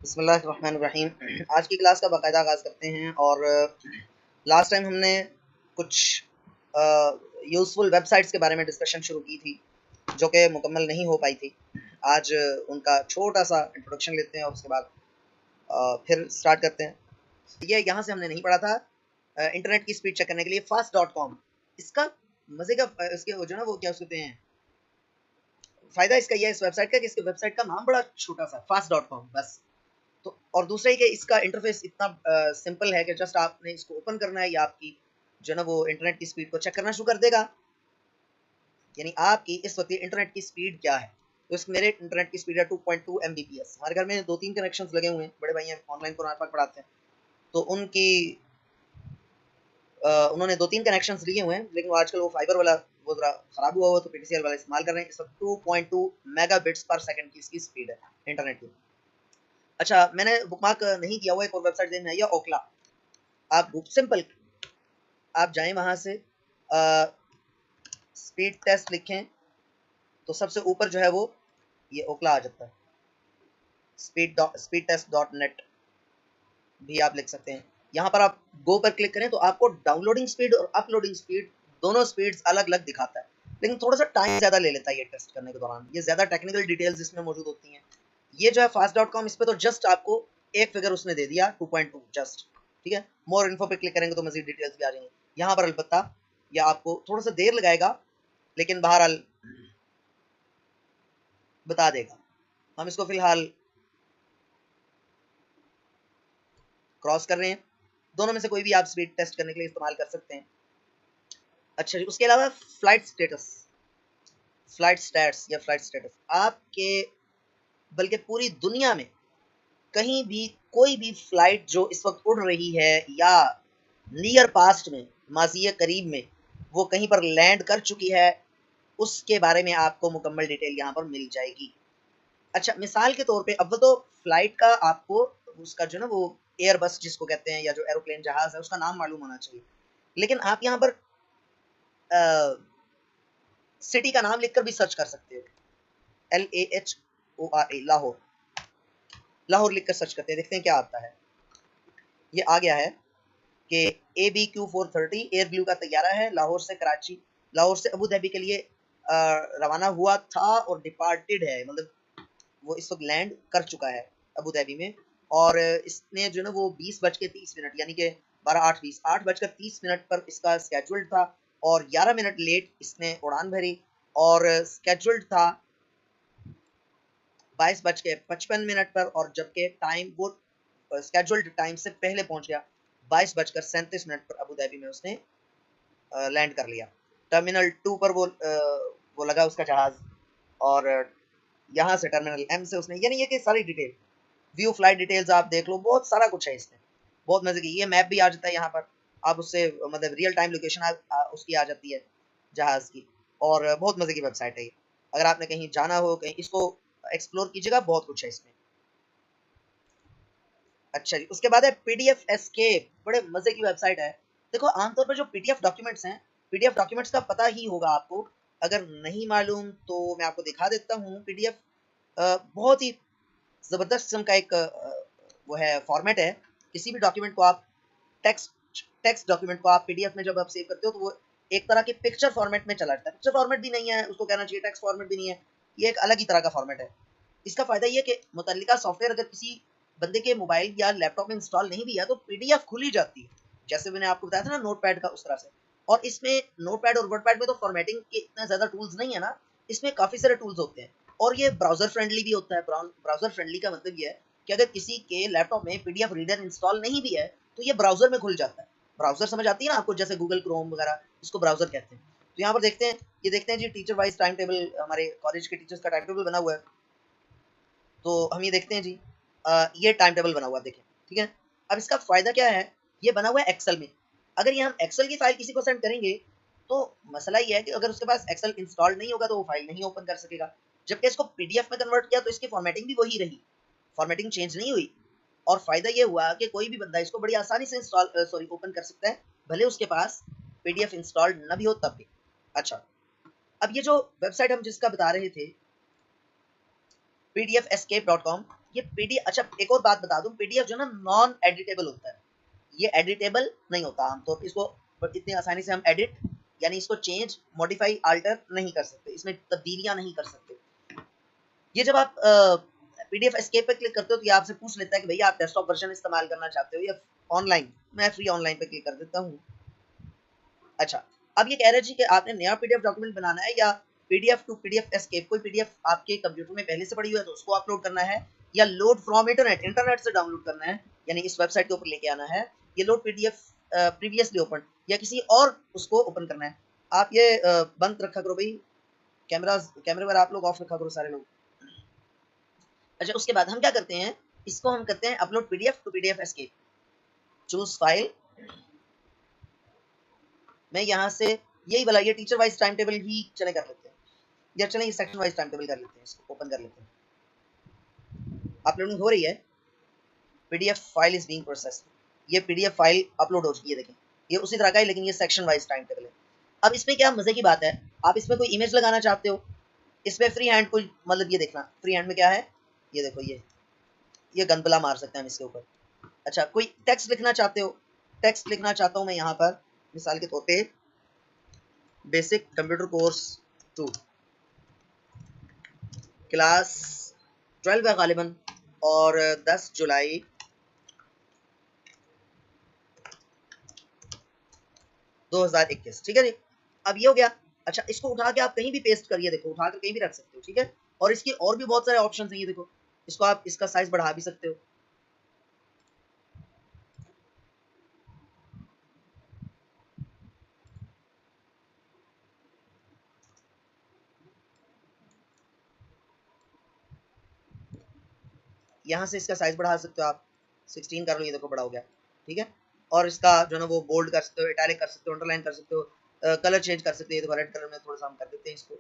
बिस्मिल्लाहिर्रहमानिर्रहीम। आज की क्लास का बाकायदा आगाज़ करते हैं। और लास्ट टाइम हमने कुछ यूज़फुल वेबसाइट्स के बारे में डिस्कशन शुरू की थी जो कि मुकम्मल नहीं हो पाई थी। आज उनका छोटा सा इंट्रोडक्शन लेते हैं और उसके बाद फिर स्टार्ट करते हैं। ये यहाँ से हमने नहीं पढ़ा था। इंटरनेट की स्पीड चेक करने के लिए fast.com, इसका मज़े का इसके जो ना वो क्या कहते हैं, फ़ायदा इसका यह है इस वेबसाइट का कि इसके वेबसाइट का नाम बड़ा छोटा सा fast.com बस। तो और दूसरा ही कि इसका इंटरफेस इतना सिंपल है कि जस्ट आपने इसको ओपन करना है या आपकी जो ना वो इंटरनेट की स्पीड को चेक करना शुरू कर देगा। यानी आपकी इस वक्त इंटरनेट की स्पीड क्या है। तो इस मेरे इंटरनेट की स्पीड है 2.2 Mbps। हमारे घर में 2-3 कनेक्शंस लगे हुए हैं, बड़े भाई हैं ऑनलाइन कुरान पाक पढ़ाते हैं, तो उनकी उन्होंने 2-3 कनेक्शंस लिए हुए हैं, लेकिन वो आजकल वो फाइबर वाला वो ज़रा ख़राब हुआ तो PTCL वाला इस्तेमाल कर रहे हैं। इस वक्त 2.2 मेगाबिट्स पर सेकंड की इसकी स्पीड है इंटरनेट की। अच्छा, मैंने बुकमार्क नहीं किया हुआ एक और वेबसाइट है या ओकला। आप सिंपल आप जाएं वहां से स्पीड टेस्ट लिखें तो सबसे ऊपर जो है वो ये ओकला आ जाता है। स्पीड टेस्ट डॉट नेट भी आप लिख सकते हैं। यहाँ पर आप गो पर क्लिक करें तो आपको डाउनलोडिंग स्पीड और अपलोडिंग स्पीड दोनों स्पीड्स अलग अलग दिखाता है, लेकिन थोड़ा सा टाइम ज़्यादा ले लेता है ये टेस्ट करने के दौरान। ये ज़्यादा टेक्निकल डिटेल्स इसमें मौजूद होती हैं। ये जो है fast.com, इस पर तो जस्ट आपको एक फिगर उसने दे दिया 2.2 जस्ट, ठीक है। मोर इन्फो पे क्लिक करेंगे तो मजीद डिटेल्स भी आ जाएंगी। यहाँ पर अलबत्ता या आपको थोड़ा सा देर लगाएगा, लेकिन बहरहाल बता देगा। हम इसको फिलहाल क्रॉस कर रहे हैं। दोनों में से कोई भी आप स्पीड टेस्ट करने के लिए इस्तेमाल कर सकते हैं। अच्छा जी, उसके अलावा फ्लाइट स्टेटस, फ्लाइट स्टेटस आपके, बल्कि पूरी दुनिया में कहीं भी कोई भी फ्लाइट जो इस वक्त उड़ रही है या नियर पास्ट में, माज़ी करीब में वो कहीं पर लैंड कर चुकी है, उसके बारे में आपको मुकम्मल डिटेल यहाँ पर मिल जाएगी। अच्छा, मिसाल के तौर पे अब तो फ्लाइट का आपको उसका जो ना वो एयरबस जिसको कहते हैं या जो एरोप्लेन जहाज है उसका नाम मालूम होना चाहिए, लेकिन आप यहाँ पर सिटी का नाम लिखकर भी सर्च कर सकते हो। LAHORA, लाहौर, लाहौर लिखकर सर्च करते हैं, देखते हैं क्या आता है। ये आ गया है कि ABQ430 एयर ब्लू का तैयारा है, लाहौर से कराची, लाहौर से अबू धाबी के लिए रवाना हुआ था और डिपार्टेड है, मतलब वो इस वक्त लैंड कर चुका है अबू धाबी में। और इसने जो ना वो 20:30 यानी कि 12:08 8:30 पर इसका स्केड्यूल्ड था और 11 मिनट लेट इसने उड़ान भरी। और स्केड्यूल्ड था 22:55 पर, और जबकि टाइम वो स्केड्यूल्ड टाइम से पहले पहुंच गया। 22:37 पर अबू धाबी में उसने लैंड कर लिया। टर्मिनल 2 पर वो लगा उसका जहाज, और यहाँ से टर्मिनल M से उसने, यानी ये कि सारी डिटेल व्यू फ्लाइट डिटेल्स आप देख लो, बहुत सारा कुछ है इसमें, बहुत मजे की। ये मैप भी आ जाता है यहाँ पर, आप उससे मतलब रियल टाइम लोकेशन उसकी आ जाती है जहाज की, और बहुत मजे की वेबसाइट है ये। अगर आपने कहीं जाना हो, कहीं इसको एक्सप्लोर कीजिएगा, बहुत कुछ है इसमें। अच्छा जी, उसके बाद है PDF एस्केप, बड़े मजे की वेबसाइट है। देखो, आमतौर पर जो PDF डॉक्यूमेंट्स हैं, PDF डॉक्यूमेंट्स का पता ही होगा आपको, अगर नहीं मालूम तो मैं आपको दिखा देता हूँ। PDF बहुत ही ज़बरदस्त किस्म का एक वो है, फॉर्मेट है। किसी भी डॉक्यूमेंट को आप टेक्स्ट डॉक्यूमेंट को आप PDF में जब आप सेव करते हो तो वो एक तरह के पिक्चर फॉर्मेट में चला जाता है। पिक्चर फॉर्मेट भी नहीं है उसको कहना चाहिए, टेक्स्ट फॉर्मेट भी नहीं है, ये एक अलग ही तरह का फॉर्मेट है। इसका फ़ायदा ये है कि मुतल्लिका सॉफ्टवेयर अगर किसी बंदे के मोबाइल या लैपटॉप में इंस्टॉल नहीं भी है तो PDF खुल ही जाती है, जैसे मैंने आपको बताया था ना नोटपैड का, उस तरह से। और इसमें नोटपैड और वर्डपैड में तो फॉर्मेटिंग के इतने ज़्यादा टूल्स नहीं है ना, इसमें काफ़ी सारे टूल्स होते हैं। और ये ब्राउज़र फ्रेंडली भी होता है। ब्राउज़र फ्रेंडली का मतलब ये है कि अगर किसी के लैपटॉप में PDF रीडर इंस्टॉल नहीं भी है तो ये ब्राउज़र में खुल जाता है। ब्राउज़र समझ आती है ना आपको, जैसे गूगल क्रोम वगैरह, इसको ब्राउज़र कहते हैं। तो यहाँ पर देखते हैं, ये देखते हैं जी, टीचर वाइज टाइम टेबल, हमारे कॉलेज के टीचर्स का टाइम टेबल बना हुआ है। तो हम ये देखते हैं जी, ये टाइम टेबल बना हुआ देखें, ठीक है। अब इसका फ़ायदा क्या है, ये बना हुआ है एक्सेल में। अगर ये हम एक्सेल की फ़ाइल किसी को सेंड करेंगे तो मसला ये है कि अगर उसके पास एक्सेल इंस्टॉल नहीं होगा तो वो फाइल नहीं ओपन कर सकेगा। जबकि इसको PDF में कन्वर्ट किया तो इसकी फॉर्मेटिंग भी वही रही, फॉर्मेटिंग चेंज नहीं हुई। और फ़ायदा ये हुआ कि कोई भी बंदा इसको बड़ी आसानी से ओपन कर सकता है, भले उसके पास PDF इंस्टॉल्ड न भी हो तब भी। अच्छा, अब ये जो वेबसाइट हम जिसका बता रहे थे, pdfescape.com, ये पीडीएफ, अच्छा एक और बात बता दूं, पीडीएफ जो ना नॉन एडिटेबल होता है, ये एडिटेबल नहीं होता आमतौर पर, इसको इतनी आसानी से हम एडिट यानी इसको चेंज मॉडिफाई अल्टर नहीं कर सकते, इसमें तब्दीलियां नहीं कर सकते। ये जब आप पीडीएफ एस्केप पे क्लिक करते हो तो ये आपसे पूछ लेता है कि भैया आप डेस्कटॉप वर्जन इस्तेमाल करना चाहते हो या ऑनलाइन। मैं फ्री ऑनलाइन पे क्लिक कर देता हूँ। अच्छा, अब ये कह रहे जी कि आपने नया पीडीएफ डॉक्यूमेंट बनाना है या पीडीएफ टू पीडीएफ एस्केप, कोई पीडीएफ आपके कंप्यूटर में पहले से पड़ी हुई है तो उसको अपलोड करना है, या लोड फ्रॉम इंटरनेट, इंटरनेट से डाउनलोड करना है यानी इस वेबसाइट के ऊपर लेके आना है, ये लोड पीडीएफ प्रीवियसली ओपन या किसी और उसको ओपन करना है। आप ये बंद रखा करो भाई, कैमरे पर आप लोग ऑफ रखा करो सारे लोग। अच्छा, उसके बाद हम क्या करते हैं, इसको हम करते हैं upload PDF to PDF escape. Choose file, मैं यहाँ से यही वाला ये टीचर वाइज टाइम टेबल ही चले कर लेते हैं, या चलें ये सेक्शन वाइज टाइम टेबल कर लेते हैं, इसको ओपन कर लेते हैं। अपलोडिंग हो रही है, PDF file is being processed, ये पीडीएफ फाइल अपलोड हो चुकी है, देखें ये उसी तरह का है लेकिन ये सेक्शन वाइज टाइम टेबल है। अब इसमें क्या मजे की बात है, आप इसमें कोई इमेज लगाना चाहते हो, इसमें फ्री हैंड कोई, मतलब ये देखना फ्री हैंड में क्या है, ये देखो ये गनपला मार सकते हैं हम इसके ऊपर। अच्छा, कोई टेक्स्ट लिखना चाहते हो, टेक्स्ट लिखना चाहता हूं मैं यहाँ पर मिसाल के तौर पे बेसिक कंप्यूटर कोर्स 2 क्लास 12 है गालिबन, और 10 जुलाई 2021, ठीक है जी। अब ये हो गया। अच्छा, इसको उठा के आप कहीं भी पेस्ट करिए, देखो उठा कर कहीं भी रख सकते हो, ठीक है। और इसकी और भी बहुत सारे ऑप्शन हैं, ये देखो इसको आप इसका साइज बढ़ा भी सकते हो। यहाँ से इसका साइज बढ़ा सकते हो आप, 16 कर लो, ये देखो बड़ा हो गया, ठीक है। और इसका जो है ना वो बोल्ड कर सकते हो, इटैलिक कर सकते हो, अंडरलाइन कर सकते हो, कलर चेंज कर सकते हो, ये देखो रेड कलर में थोड़ा सा हम कर देते हैं, इसको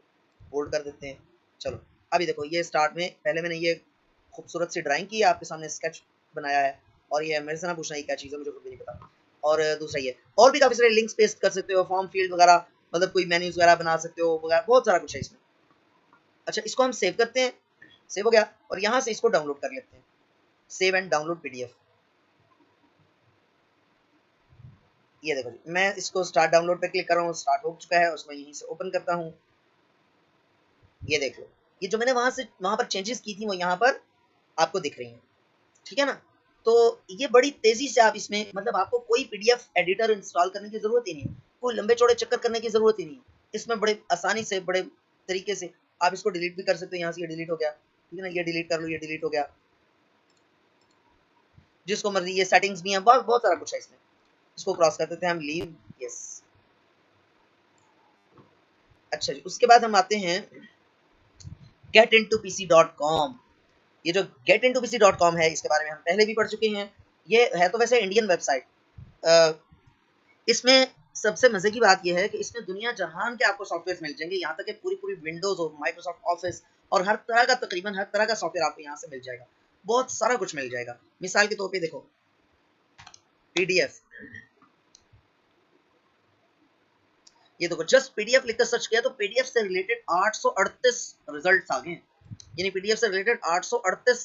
बोल्ड कर देते हैं। चलो अभी देखो ये स्टार्ट में पहले मैंने ये खूबसूरत सी ड्राइंग की है, आपके सामने स्केच बनाया है, और ये मेरे से ना पूछना ये क्या चीज़ है, मुझे खुद भी नहीं पता। और दूसरा ये और भी काफ़ी सारे लिंक्स पेस्ट कर सकते हो, फॉर्म फील्ड वगैरह, मतलब कोई मेन्यूज वगैरह बना सकते हो वगैरह, बहुत सारा कुछ है इसमें। अच्छा, इसको हम सेव करते हैं, सेव हो गया, और यहाँ से इसको डाउनलोड कर लेते हैं, सेव एंड डाउनलोड पीडीएफ। ये देखो जी, मैं इसको स्टार्ट डाउनलोड पे क्लिक कर रहा हूँ, स्टार्ट हो चुका है, उसको यहीं से ओपन करता हूँ। ये देख लो, ये जो मैंने वहां पर चेंजेस की थी वो यहाँ पर आपको दिख रही हैं, ठीक है ना। तो ये बड़ी तेजी से आप इसमें, मतलब आपको कोई पीडीएफ एडिटर इंस्टॉल करने की जरूरत ही नहीं है, कोई लंबे चौड़े चक्कर करने की जरूरत ही नहीं है, इसमें बड़े आसानी से बड़े तरीके से आप इसको डिलीट भी कर सकते हो। यहाँ से ये डिलीट हो गया, ठीक है ना, ये डिलीट कर लो, ये डिलीट हो गया, जिसको मर्जी, ये सेटिंग्स भी हैं, बहुत बहुत सारा कुछ है इसमें। इसको क्रॉस कर देते हैं हम, लीव, यस। अच्छा जी, उसके बाद हम आते हैं getintopc.com। ये जो getintopc.com है, इसके बारे में हम पहले भी पढ़ चुके हैं। ये है तो वैसे इंडियन वेबसाइट, इसमें सबसे मजे की बात यह है कि इसमें दुनिया जहान के आपको सॉफ्टवेयर मिल जाएंगे, यहाँ तक कि पूरी पूरी विंडोज और माइक्रोसॉफ्ट ऑफिस और हर तरह का, तकरीबन हर तरह का सॉफ्टवेयर आपको यहाँ से मिल जाएगा, बहुत सारा कुछ मिल जाएगा। मिसाल के तौर पे देखो पीडीएफ, ये देखो जस्ट पीडीएफ लिखकर सर्च किया तो पीडीएफ से रिलेटेड 838 रिजल्ट्स आ गए, यानी पीडीएफ से रिलेटेड 838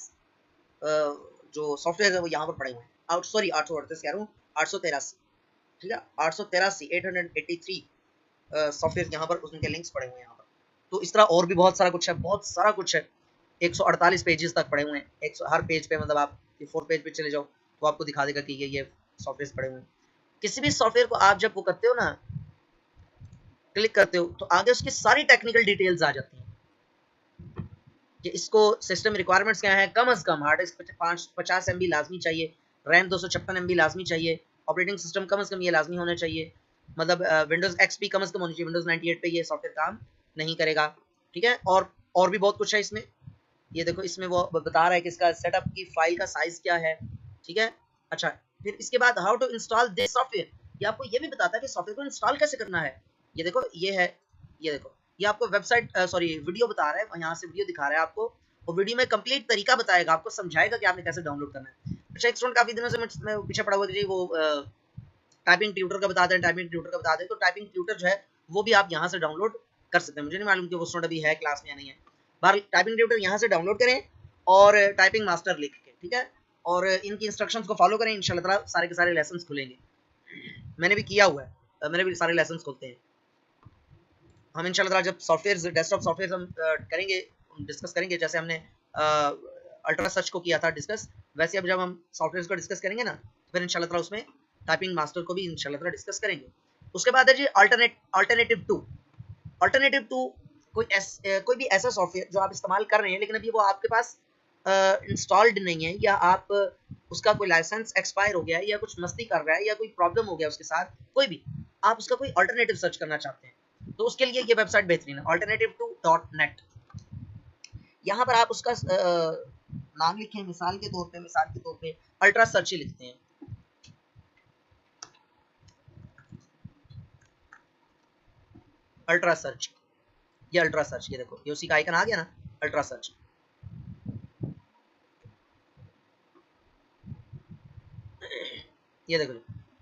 जो सॉफ्टवेयर है वो यहाँ पर पड़े हुए हैं। सॉरी 838 कह रहा हूँ, 883, ठीक है, 883 883 सॉफ्टवेयर यहाँ पर उनके लिंक्स पड़े हुए हैं यहाँ पर। तो इस तरह और भी बहुत सारा कुछ है, बहुत सारा कुछ है, 148 पेजेस तक पड़े हुए हैं, हर पेज पे, मतलब आप 4 पेज पे चले जाओ तो आपको दिखा देगा कि ये सॉफ्टवेयर पड़े हुए हैं। किसी भी सॉफ्टवेयर को आप जब वो करते हो ना, क्लिक करते हो, तो आगे उसकी सारी टेक्निकल डिटेल्स आ जाती हैं कि इसको सिस्टम रिक्वायरमेंट्स क्या है, कम से कम हार्ड डिस्क 50 MB लाजमी चाहिए, रैम 256 MB लाजमी चाहिए, ऑपरेटिंग सिस्टम कम से कम ये लाजमी होना चाहिए, मतलब विंडोज एक्सपी कम से कम होनी चाहिए, विंडोज 98 पे ये सॉफ्टवेयर काम नहीं करेगा, ठीक है। और भी बहुत कुछ है इसमें, ये देखो इसमें वो बता रहा है कि इसका सेटअप की फाइल का साइज क्या है, ठीक है। अच्छा, फिर इसके बाद how to install this software, ये आपको ये भी बताता है कि सॉफ्टवेयर को इंस्टॉल कैसे करना है। ये देखो ये है, ये देखो ये आपको वेबसाइट सॉरी वीडियो बता रहा है, यहाँ से वीडियो दिखा रहा है आपको, और वीडियो में कंप्लीट तरीका बताएगा, आपको समझाएगा कि आपने कैसे डाउनलोड करना है। अच्छा, एक स्टूडेंट काफी दिनों से मैं पीछे पड़ा हुआ था, वो टाइपिंग ट्यूटर का बता दें, टाइपिंग ट्यूटर का बता दें, तो टाइपिंग ट्यूटर जो है वो भी आप यहाँ से डाउनलोड कर सकते हैं। मुझे नहीं मालूम कि वो स्टूडेंट अभी है क्लास में या नहीं है, बाहर टाइपिंग ट्यूटर यहाँ से डाउनलोड करें, और टाइपिंग मास्टर लिख के, ठीक है, और इनकी इंस्ट्रक्शंस को फॉलो करें, इंशाल्लाह ताला सारे के सारे लेसन्स खुलेंगे। मैंने भी किया हुआ है, मेरे भी सारे लेसन्स खुलते हैं। हम इंशाल्लाह ताला जब सॉफ्टवेयर डेस्कटॉप सॉफ्टवेयर हम करेंगे, डिस्कस करेंगे, जैसे हमने अल्ट्रा सर्च को किया था डिस्कस, वैसे अब जब हम सॉफ्टवेयर को डिस्कस करेंगे ना, तो फिर इंशाल्लाह ताला उसमें टाइपिंग मास्टर को भी इंशाल्लाह ताला डिस्कस करेंगे। उसके बाद है जी अल्टरनेटिव टू। अल्टरनेटिव टू कोई भी ऐसा सॉफ्टवेयर जो आप इस्तेमाल कर रहे हैं लेकिन अभी वो आपके पास इंस्टॉल्ड नहीं है, या आप उसका कोई लाइसेंस एक्सपायर हो गया है, या कुछ मस्ती कर रहा है, या कोई प्रॉब्लम हो गया उसके साथ, कोई भी आप उसका कोई अल्टरनेटिव सर्च करना चाहते हैं, तो उसके लिए ये वेबसाइट बेहतरीन है, alternative2.net। यहाँ पर आप उसका नाम लिखें, मिसाल के तौर पे अल्ट्रा सर्च ही लिखते हैं। अल्ट्रा सर्च, ये अल्ट्रा सर्च, ये देखो ये उसी का आइकन आ गया ना, अल्ट्रा सर्च। ये देखो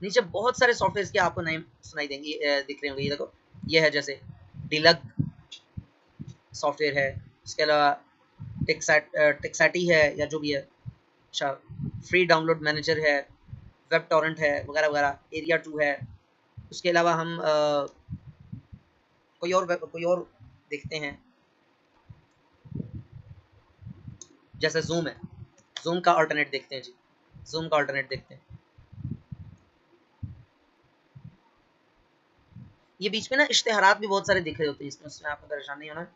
नीचे बहुत सारे सॉफ्टवेयर के आपको नेम सुनाई देंगे, दिख रहे होंगे। ये देखो ये है जैसे डिलग सॉफ्टवेयर है, इसके अलावा टेक्साटी है, या जो भी है, अच्छा फ्री डाउनलोड मैनेजर है, वेब टॉरेंट है, वगैरह वगैरह, एरिया 2 है। उसके अलावा हम कोई और देखते हैं, जैसे जूम है, जूम का अल्टरनेट देखते हैं जी, जूम का अल्टरनेट देखते हैं। ये बीच में ना इश्तेहारात भी बहुत सारे दिख रहे होते हैं इसमें, उसमें आपको परेशान नहीं होना।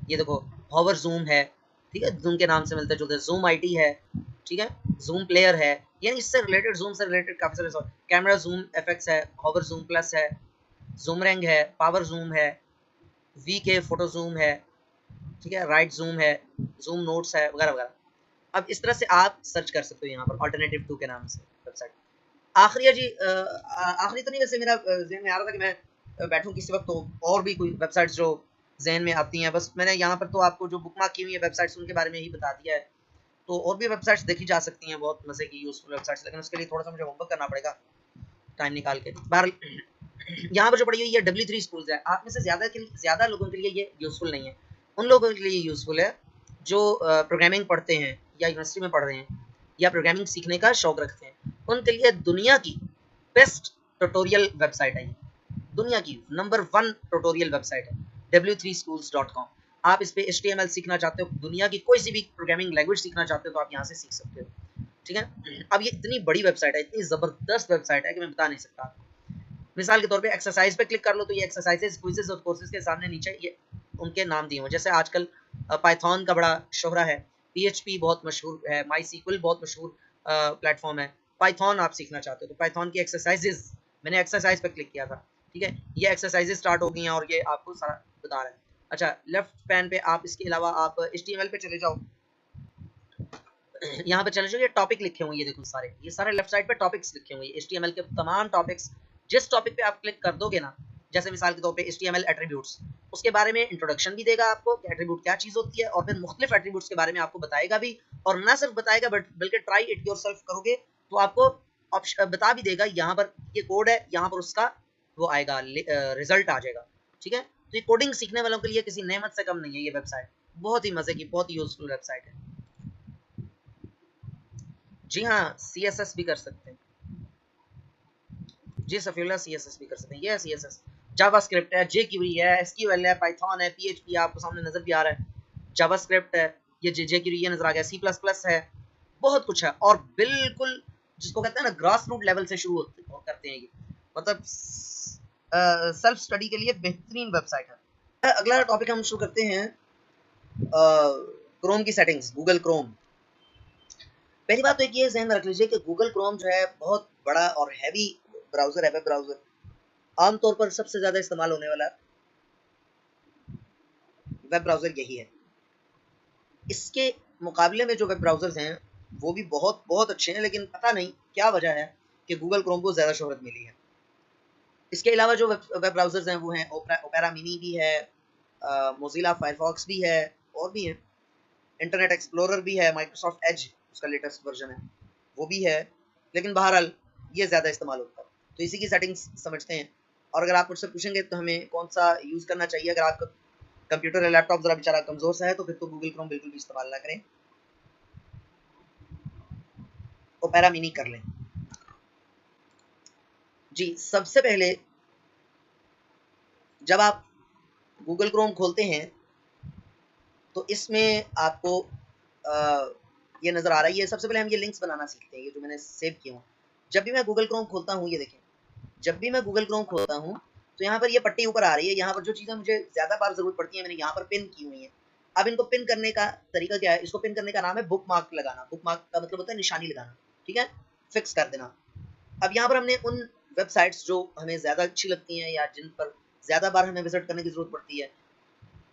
ये देखो हॉवर जूम है, ठीक है, जूम के नाम से मिलते जुलते, जूम आईटी है, ठीक है, जूम प्लेयर है, यानी इससे रिलेटेड, जूम से रिलेटेड काफी सारे, कैमरा जूम एफएक्स है, हॉवर जूम प्लस है, जूम रैंग है, पावर जूम है, वी के फोटो जूम है, ठीक है, राइट जूम है, जूम नोट्स है, वगैरह वगैरह। अब इस तरह से आप सर्च कर सकते हो यहाँ पर अल्टरनेटिव 2 के नाम से वेबसाइट। आखिरी है जी, आखिरी तो नहीं, वैसे मेरा जहन में आ रहा था कि मैं बैठूं किसी वक्त तो और भी कोई वेबसाइट्स जो जहन में आती हैं, बस मैंने यहाँ पर तो आपको जो बुकमार्क की हुई है वेबसाइट्स उनके बारे में ही बता दिया है। तो और भी वेबसाइट्स देखी जा सकती हैं, बहुत मजे की यूजफुल वेबसाइट्स, लेकिन उसके लिए थोड़ा सा मुझे होमवर्क करना पड़ेगा टाइम निकाल के। बाहर यहाँ पर जो पड़ी हुई है W3 स्कूल्स है, आप में से ज्यादा लोगों के लिए ये यूजफुल नहीं है। उन लोगों के लिए यूजफुल है जो प्रोग्रामिंग पढ़ते हैं, या यूनिवर्सिटी में पढ़ रहे हैं, या प्रोग्रामिंग सीखने का शौक रखते हैं। उनके लिए दुनिया की बेस्ट ट्यूटोरियल वेबसाइट है, दुनिया की नंबर 1 ट्यूटोरियल वेबसाइट है w3schools.com। आप इस पे HTML सीखना चाहते हो, दुनिया की कोई सी भी प्रोग्रामिंग लैंग्वेज सीखना चाहते हो, तो आप यहाँ से सीख सकते हो, ठीक है। अब ये इतनी बड़ी वेबसाइट है, इतनी जबरदस्त वेबसाइट है कि मैं बता नहीं सकता। मिसाल के तौर पे एक्सरसाइज पे क्लिक कर लो, तो ये एक्सरसाइजेस, क्विजेस और कोर्सेज के सामने नीचे ये उनके नाम दिए हुए, जैसे आजकल पाइथन का बड़ा शोहरा है, PHP बहुत मशहूर है, MySQL बहुत मशहूर प्लेटफॉर्म है। पाइथन आप सीखना चाहते हो तो पाइथन की एक्सरसाइजेस, मैंने एक्सरसाइज पे क्लिक किया था, ठीक है, ये एक्सरसाइजेस स्टार्ट हो गई हैं और ये आपको सारा बता रहा है। अच्छा लेफ्ट पैन पे आप इसके अलावा आप HTML पे चले जाओ, यहाँ पे चले जाओ, ये टॉपिक लिखे हुए, ये देखो सारे, ये सारे लेफ्ट साइड पे टॉपिक्स लिखे हुए, HTML के तमाम टॉपिक्स। जिस टॉपिक पे आप क्लिक कर दोगे ना, जैसे मिसाल के तौर पे HTML एट्रीब्यूट्स, उसके बारे में इंट्रोडक्शन भी देगा आपको कि एट्रीब्यूट क्या चीज होती है, और फिर मुख्तलिफ एट्रीब्यूट्स के बारे में आपको बताएगा भी, और ना सिर्फ बताएगा बल्कि ट्राई इट योरसेल्फ करोगे तो आपको बता भी देगा, यहाँ पर ये कोड है, यहाँ पर उसका वो आएगा, रिजल्ट आ जाएगा, ठीक है। तो ये कोडिंग सीखने वालों के लिए किसी नेमत से कम नहीं है ये वेबसाइट, बहुत ही मजे की, बहुत ही यूजफुल वेबसाइट है। जी हाँ, CSS भी कर सकते हैं जी, सफीला CSS भी कर सकते हैं। ये CSS, जावास्क्रिप्ट है, jQuery है, SQL है, पाइथन है, PHP आपको सामने नजर भी आ रहा है, जावास्क्रिप्ट है, ये jQuery ये नजर आ गया, C++ है, बहुत कुछ है, और बिल्कुल जिसको कहते हैं ना ग्रास रूट लेवल से शुरू करते हैं ये, मतलब सेल्फ स्टडी के लिए बेहतरीन वेबसाइट है। अगला टॉपिक हम शुरू करते हैं, क्रोम की सेटिंग्स, गूगल क्रोम। पहली बात तो एक ये ज़हन में रख लीजिए कि गूगल क्रोम जो है बहुत बड़ा और हैवी ब्राउज़र है, वेब ब्राउज़र। आमतौर पर सबसे ज़्यादा इस्तेमाल होने वाला वेब ब्राउज़र यही है। इसके मुकाबले में जो वेब ब्राउज़र्स हैं वो भी बहुत बहुत अच्छे हैं, लेकिन पता नहीं क्या वजह है कि गूगल क्रोम को ज़्यादा शोहरत मिली है। इसके अलावा जो वेब ब्राउज़र्स हैं वो हैं ओपेरा मिनी भी है, मोज़िला फायरफॉक्स भी है, और भी हैं, इंटरनेट एक्सप्लोरर भी है, माइक्रोसॉफ्ट एज उसका लेटेस्ट वर्जन है वो भी है, लेकिन बहरहाल ये ज़्यादा इस्तेमाल होता है। तो इसी की सेटिंग्स समझते हैं, और अगर आप मुझसे पूछेंगे तो हमें कौन सा यूज़ करना चाहिए, अगर आपका कंप्यूटर या लैपटॉप जरा बेचारा कमजोर सा है तो फिर तो गूगल क्रोम बिल्कुल भी इस्तेमाल ना करें, ओपेरा मिनी कर लें। जी सबसे पहले जब आप गूगल क्रोम खोलते हैं तो इसमें आपको ये नजर आ रही है। सबसे पहले हम ये लिंक्स बनाना सीखते हैं, ये जो मैंने सेव किए हूँ। जब भी मैं गूगल क्रोम खोलता हूँ, ये देखें, जब भी मैं गूगल क्रोम खोलता हूँ तो यहाँ पर ये पट्टी ऊपर आ रही है। यहाँ पर जो चीज़ें मुझे ज़्यादा बार ज़रूरत पड़ती है मैंने यहाँ पर पिन की हुई है। अब इनको पिन करने का तरीका क्या है? इसको पिन करने का नाम है बुक मार्क लगाना। बुक मार्क का मतलब होता है निशानी लगाना, ठीक है, फिक्स कर देना। अब यहाँ पर हमने उन वेबसाइट्स जो हमें ज़्यादा अच्छी लगती हैं या जिन पर ज़्यादा बार हमें विजिट करने की ज़रूरत पड़ती है,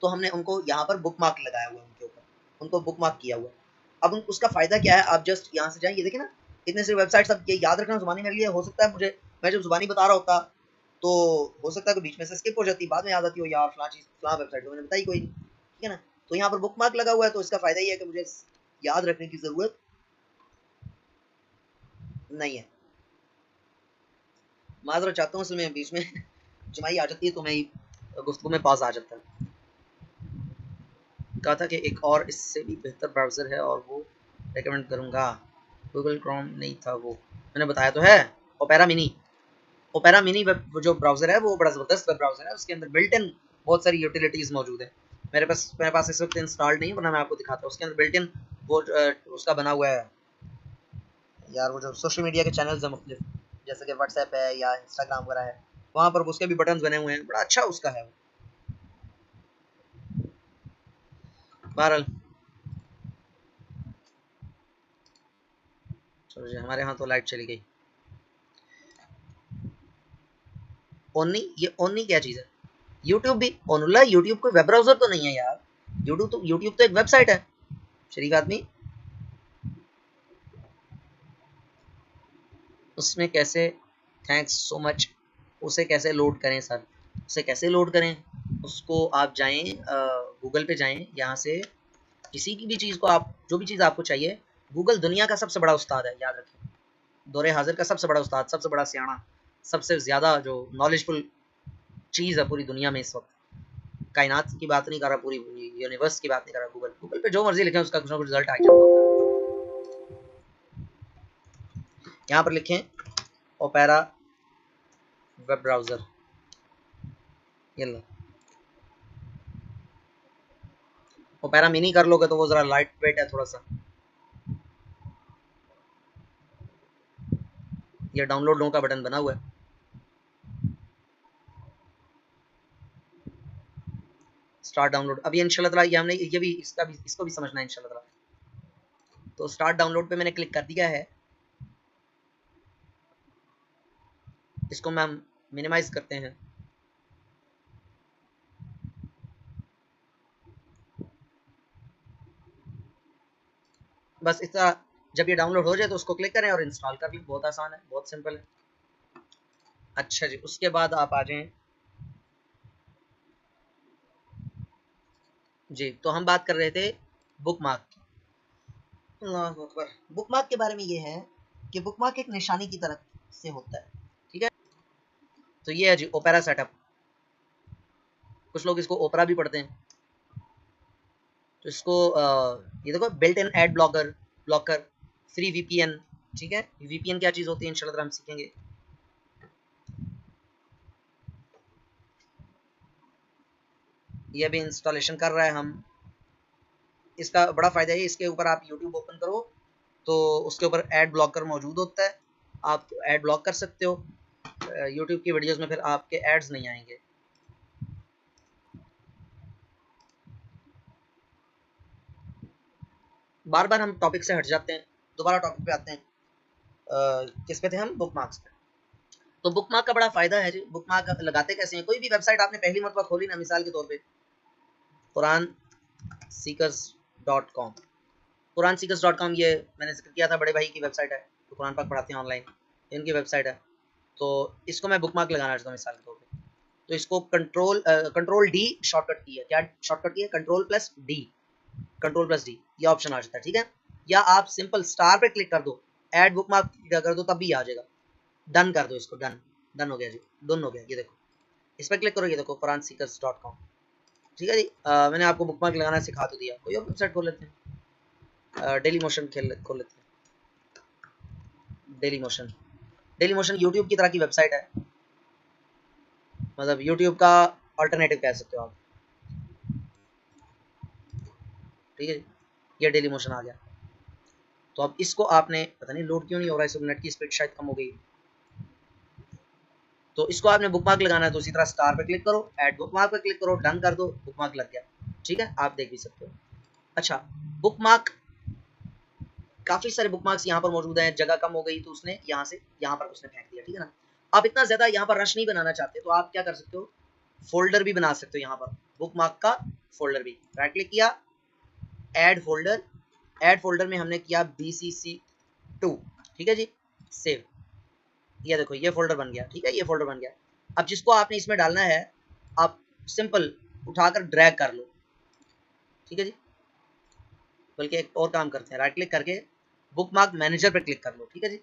तो हमने उनको यहाँ पर बुक मार्क लगाया हुआ है, उनके ऊपर उनको बुक मार्क किया हुआ है। अब उसका फ़ायदा क्या है? आप जस्ट यहाँ से जाएँ, ये देखें ना, इतने सारे वेबसाइट्स। अब ये याद रखना ज़ुबानी मेरे लिए हो सकता है, मुझे मैं जब ज़ुबानी बता रहा होता तो हो सकता है कि बीच में से स्किप हो जाती, बाद में याद आती हो यार फलां चीज़ फलां वेबसाइट तो मैंने बताई कोई नहीं, ठीक है ना। तो यहाँ पर बुक मार्क लगा हुआ है, तो इसका फ़ायदा ये है कि मुझे याद रखने की ज़रूरत नहीं है। माज़रत चाहता हूँ, इसमें बीच में जमाई आ जाती है तो मैं गुफ्तगू में पास आ जाता है। कहा था कि एक और इससे भी बेहतर ब्राउज़र है और वो रेकमेंड करूँगा। गूगल क्रोम नहीं था, वो मैंने बताया तो है, opera mini. Opera mini web जो ब्राउज़र है वो बड़ा ज़बरदस्त वेब ब्राउज़र है। उसके अंदर बिल्ट इन बहुत सारी यूटिलिटीज़ मौजूद है। मेरे पास इस वक्त इंस्टॉल्ड नहीं है, वरना मैं आपको दिखाता हूँ। उसके अंदर बिल्ट इन वो उसका बना हुआ है यार, वो जो सोशल मीडिया के चैनल्स हैं मुख्तलिफ, जैसे कि व्हाट्सएप है या इंस्टाग्राम वगैरह है, वहाँ पर उसके भी बटन्स बने हुए हैं, बड़ा अच्छा उसका है। बहरहाल चलो जी, हमारे यहाँ तो लाइट चली गई। ओनली ये ओनली क्या चीज़ है? यूट्यूब भी ओनुल्ला, यूट्यूब कोई वेब ब्राउज़र तो नहीं है यार। यूट्यूब तो एक वेबसाइट है शरीफ आदमी। उसमें कैसे, थैंक्स सो मच, उसे कैसे लोड करें सर? उसे कैसे लोड करें? उसको आप जाएं, गूगल पे जाएं, यहाँ से किसी की भी चीज़ को, आप जो भी चीज़ आपको चाहिए, गूगल दुनिया का सबसे बड़ा उस्ताद है, याद रखें। दौरे हाजिर का सबसे बड़ा उस्ताद, सबसे बड़ा सियाना, सबसे ज़्यादा जो नॉलेजफुल चीज़ है पूरी दुनिया में इस वक्त। कायनात की बात नहीं कर रहा, पूरी यूनिवर्स की बात नहीं कर रहा। गूगल पे जो मर्जी लिखें उसका कुछ ना कुछ रिजल्ट आ जाता होता है। यहाँ पर लिखें ओपेरा वेब ब्राउज़र, ये लो। ओपेरा मिनी कर लोगे तो वो ज़रा लाइट वेट है थोड़ा सा। ये डाउनलोड लो का बटन बना हुआ है, स्टार्ट डाउनलोड। अभी इंशाल्लाह ताला ये हमने ये भी इसको भी समझना है इंशाल्लाह ताला। तो स्टार्ट डाउनलोड पे मैंने क्लिक कर दिया है। इसको मैं मिनिमाइज करते हैं। बस इस तरह जब ये डाउनलोड हो जाए तो उसको क्लिक करें और इंस्टॉल कर लें। बहुत आसान है, बहुत सिंपल है। अच्छा जी, उसके बाद आप आ जाएं जी। तो हम बात कर रहे थे बुक मार्क की। बुक मार्क के बारे में ये है कि बुक मार्क एक निशानी की तरह से होता है, ठीक है। तो ये है जी ओपेरा सेटअप। कुछ लोग इसको ओपेरा भी पढ़ते हैं। तो इसको ये देखो, built in ad blocker, blocker, free VPN, ठीक है। वीपीएन क्या चीज़ होती है इंशाल्लाह हम सीखेंगे। ये भी इंस्टॉलेशन कर रहा है हम। इसका बड़ा फ़ायदा है, इसके ऊपर आप यूट्यूब ओपन करो तो उसके ऊपर एड ब्लॉकर मौजूद होता है, आप एड ब्लॉक कर सकते हो। यूट्यूब की वीडियोस में फिर आपके एड्स नहीं आएंगे। बार बार हम टॉपिक से हट जाते हैं, दोबारा टॉपिक पे आते हैं। किस पे थे हम? बुक मार्क्स पे। तो बुक मार्क का बड़ा फ़ायदा है जी। बुक मार्क लगाते कैसे हैं? कोई भी वेबसाइट आपने पहली मरतबा खोली ना, मिसाल के तौर पे Quran seekers dot com, Quran seekers dot com, ये मैंने जिक्र किया था, बड़े भाई की वेबसाइट है तो कुरान पाक पढ़ाते हैं ऑनलाइन, इनकी वेबसाइट है। तो इसको मैं बुक मार्क लगाना चाहता हूँ मिसाल के तौर पे। तो इसको कंट्रोल डी शॉर्टकट की है। क्या शॉर्टकट की है? Control plus D, control plus D, ये ऑप्शन आ जाता है, ठीक है। या आप सिंपल स्टार पे क्लिक कर दो, ऐड बुक मार्क कर दो, तब भी आ जाएगा। डन कर दो इसको, डन, डन हो गया जी, डन हो गया। ये देखो, इस पर क्लिक करो, ये देखो कुरान सीकर्स डॉट कॉम, ठीक है जी। मैंने आपको बुकमार्क लगाना सिखा तो दिया, कोई और वेबसाइट खोल लेते हैं। डेली मोशन खोल लेते हैं। डेली मोशन यूट्यूब की तरह की वेबसाइट है, मतलब यूट्यूब का अल्टरनेटिव कह सकते हो आप। ठीक है, ये डेली मोशन आ गया। तो अब इसको आपने, पता नहीं लोड क्यों नहीं हो रहा है, इसको नेट की स्पीड शायद कम हो गई। तो इसको आपने बुकमार्क लगाना है, तो इसी तरह स्टार पे क्लिक करो, ऐड बुकमार्क पे क्लिक करो, डन कर दो, बुकमार्क लग गया। ठीक है, आप देख भी सकते हो। अच्छा, बुकमार्क, काफी सारे बुकमार्क्स यहाँ पर मौजूद हैं। जगह कम हो गई तो उसने यहाँ से यहाँ पर उसने फेंक दिया। ठीक है ना, आप इतना ज्यादा यहाँ पर रश नहीं बनाना चाहते तो आप क्या कर सकते हो, फोल्डर भी बना सकते हो। यहाँ पर बुकमार्क का फोल्डर भी, राइट क्लिक किया, ऐड फोल्डर, ऐड फोल्डर में हमने किया BCC2। ठीक है जी, सेव। ये देखो ये फोल्डर बन गया। ठीक है, ये फोल्डर बन गया। अब जिसको आपने इसमें डालना है, आप सिंपल उठाकर ड्रैग कर लो। ठीक है जी, बल्कि एक और काम करते हैं, राइट क्लिक करके बुकमार्क मैनेजर पे क्लिक कर लो। ठीक है जी,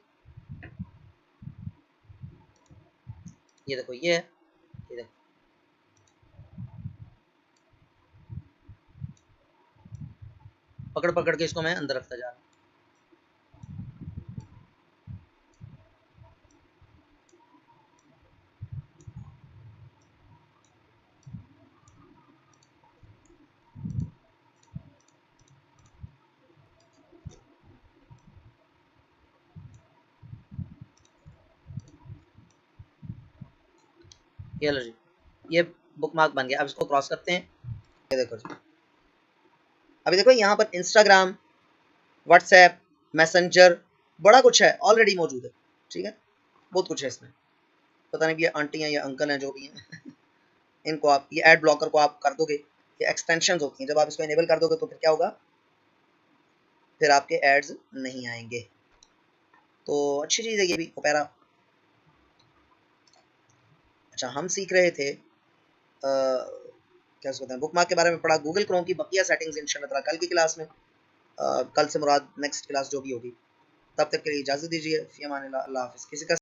ये देखो ये है, ये देखो पकड़ पकड़ के इसको मैं अंदर रखता जा रहा हूँ। ये लो जी, ये बुकमार्क बन गया। अब इसको क्रॉस करते हैं। ये देखो जी, अभी देखो यहाँ पर इंस्टाग्राम, व्हाट्सएप, मैसेंजर, बड़ा कुछ है ऑलरेडी मौजूद है। ठीक है, बहुत कुछ है इसमें। पता नहीं ये आंटी हैं या अंकल हैं जो भी हैं इनको आप, ये एड ब्लॉकर को आप कर दोगे, ये एक्सटेंशंस होती हैं, जब आप इसको इनेबल कर दोगे तो फिर क्या होगा, फिर आपके एड्स नहीं आएंगे। तो अच्छी चीज़ है ये भी, ओपेरा। अच्छा, हम सीख रहे थे क्या कहते हैं, बुकमार्क के बारे में पढ़ा, गूगल क्रोम की बकिया सेटिंग्स इंशाल्लाह कल की क्लास में, कल से मुराद नेक्स्ट क्लास जो भी होगी। तब तक के लिए इजाज़त दीजिए। फ़ी अमान अल्लाह, अल्लाह हाफ़िज़। किसी का